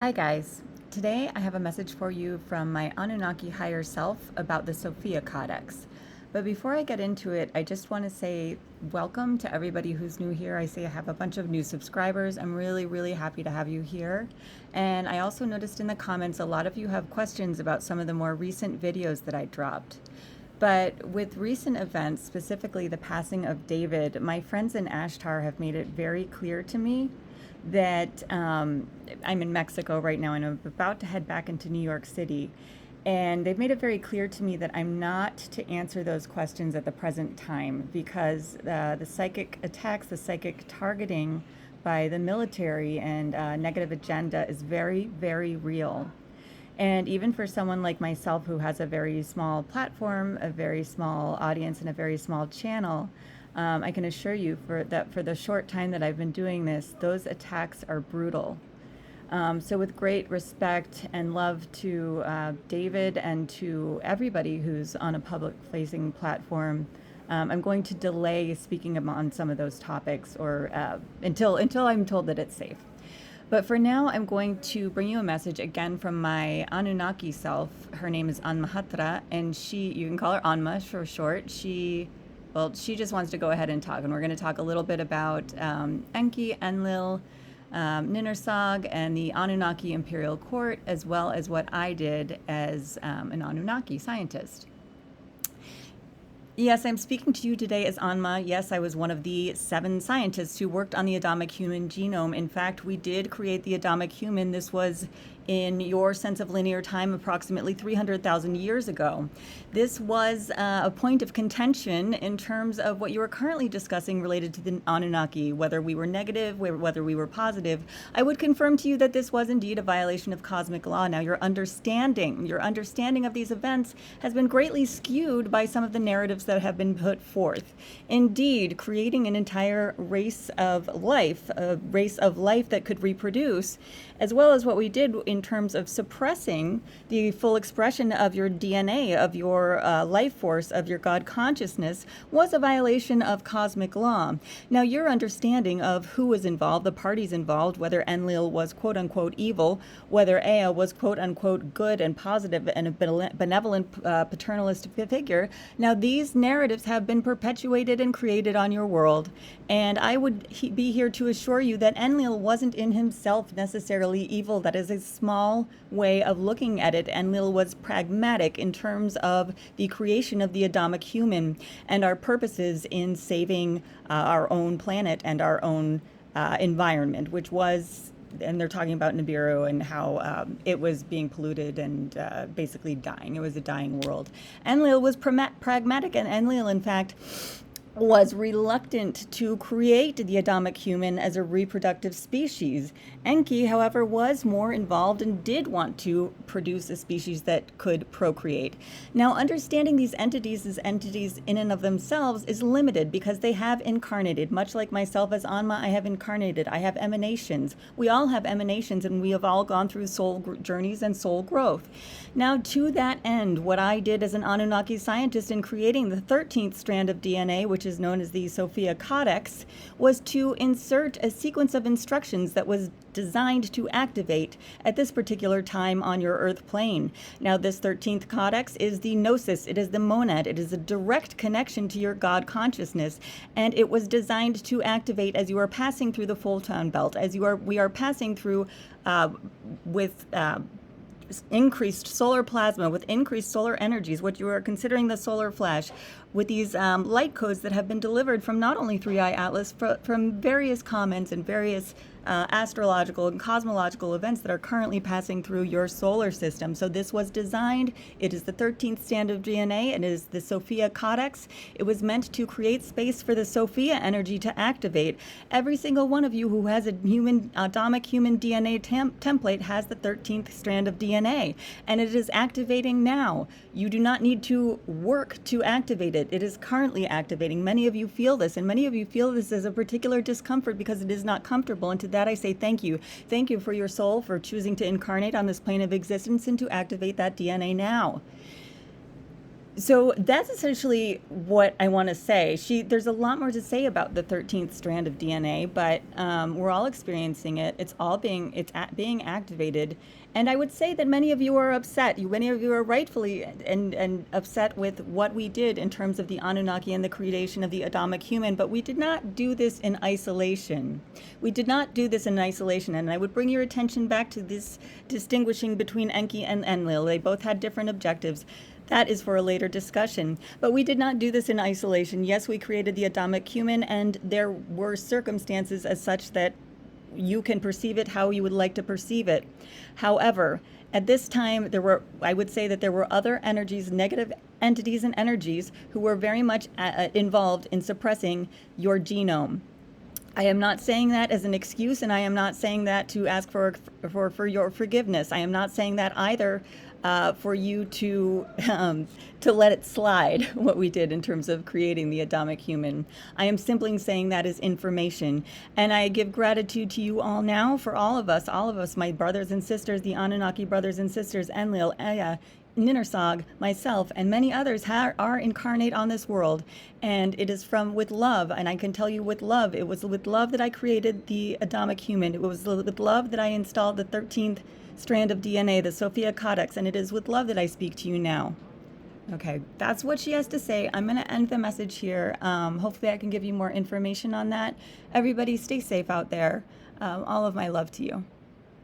Hi guys. Today I have a message for you from my Anunnaki higher self about the SOPHIA Codex. But before I get into it, I just want to say welcome to everybody who's new here. I see I have a bunch of new subscribers. I'm really happy to have you here. And I also noticed in the comments a lot of you have questions about some of the more recent videos that I dropped. But with recent events, specifically the passing of David, my friends in Ashtar have made it very clear to me that I'm in Mexico right now and I'm about to head back into New York City. And they've made it very clear to me that I'm not to answer those questions at the present time because the psychic attacks, the psychic targeting by the military and negative agenda is very real. And even for someone like myself who has a very small platform, a very small audience, and a very small channel, I can assure you for the short time that I've been doing this, those attacks are brutal. So with great respect and love to David and to everybody who's on a public-facing platform, I'm going to delay speaking on some of those topics or until I'm told that it's safe. But for now, I'm going to bring you a message again from my Anunnaki self. Her name is Anmahatdra, and you can call her Anma for short. She just wants to go ahead and talk, and we're going to talk a little bit about Enki, Enlil, Ninursaug, and the Anunnaki Imperial Court, as well as what I did as an Anunnaki scientist. Yes, I'm speaking to you today as Anma. Yes, I was one of the 7 scientists who worked on the Adamic Human genome. In fact, we did create the Adamic Human. This was in your sense of linear time approximately 300,000 years ago. This was a point of contention in terms of what you are currently discussing related to the Anunnaki, whether we were negative, whether we were positive. I would confirm to you that this was indeed a violation of cosmic law. Now, your understanding of these events has been greatly skewed by some of the narratives that have been put forth. Indeed, creating an entire race of life, a race of life that could reproduce, as well as what we did in terms of suppressing the full expression of your DNA, of your life force, of your God consciousness, was a violation of cosmic law. Now, your understanding of who was involved, the parties involved, whether Enlil was quote-unquote evil, whether Ea was quote-unquote good and positive and a benevolent paternalist figure, now these narratives have been perpetuated and created on your world. And I would be here to assure you that Enlil wasn't in himself necessarily evil. That is a small way of looking at it. Enlil was pragmatic in terms of the creation of the Adamic Human and our purposes in saving our own planet and our own environment, which was, and they're talking about Nibiru and how it was being polluted and basically dying. It was a dying world. Enlil was pragmatic, and Enlil, in fact, was reluctant to create the Adamic Human as a reproductive species. Enki, however, was more involved and did want to produce a species that could procreate. Now, understanding these entities as entities in and of themselves is limited because they have incarnated. Much like myself as Anma, I have incarnated. I have emanations. We all have emanations, and we have all gone through soul journeys and soul growth. Now, to that end, what I did as an Anunnaki scientist in creating the 13th strand of DNA, which is known as the SOPHIA Codex, was to insert a sequence of instructions that was designed to activate at this particular time on your Earth plane. Now, this 13th Codex is the gnosis, it is the monad, it is a direct connection to your God consciousness, and it was designed to activate as you are passing through the Fulton Belt, as we are passing through with increased solar plasma, with increased solar energies, what you are considering the solar flash, with these light codes that have been delivered from not only 3i Atlas, from various comments and various astrological and cosmological events that are currently passing through your solar system. So this was designed, it is the 13th strand of DNA, it is the SOPHIA Codex. It was meant to create space for the SOPHIA energy to activate. Every single one of you who has a Adamic Human DNA template has the 13th strand of DNA, and it is activating now. You do not need to work to activate it. It is currently activating. Many of you feel this, and many of you feel this as a particular discomfort because it is not comfortable. And to that I say thank you. Thank you for your soul for choosing to incarnate on this plane of existence and to activate that DNA now. So that's essentially what I want to say. There's a lot more to say about the 13th strand of DNA, but we're all experiencing it. Being activated, and I would say that many of you are upset. Many of you are rightfully and upset with what we did in terms of the Anunnaki and the creation of the Adamic human. But we did not do this in isolation. We did not do this in isolation, and I would bring your attention back to this distinguishing between Enki and Enlil. They both had different objectives. That is for a later discussion. But we did not do this in isolation. Yes, we created the Adamic human, and there were circumstances as such that you can perceive it how you would like to perceive it. However, at this time, I would say that there were other energies, negative entities and energies, who were very much involved in suppressing your genome. I am not saying that as an excuse, and I am not saying that to ask for your forgiveness. I am not saying that either for you to let it slide what we did in terms of creating the Adamic human. I am simply saying that as information, and I give gratitude to you all now for all of us, my brothers and sisters, the Anunnaki brothers and sisters, Enlil, Aya, Ninursaug, myself, and many others are incarnate on this world, and it is with love, and I can tell you with love. It was with love that I created the Adamic human. It was with love that I installed the 13th strand of DNA, the SOPHIA Codex, and it is with love that I speak to you now. Okay, that's what she has to say. I'm going to end the message here. Hopefully I can give you more information on that. Everybody stay safe out there. All of my love to you.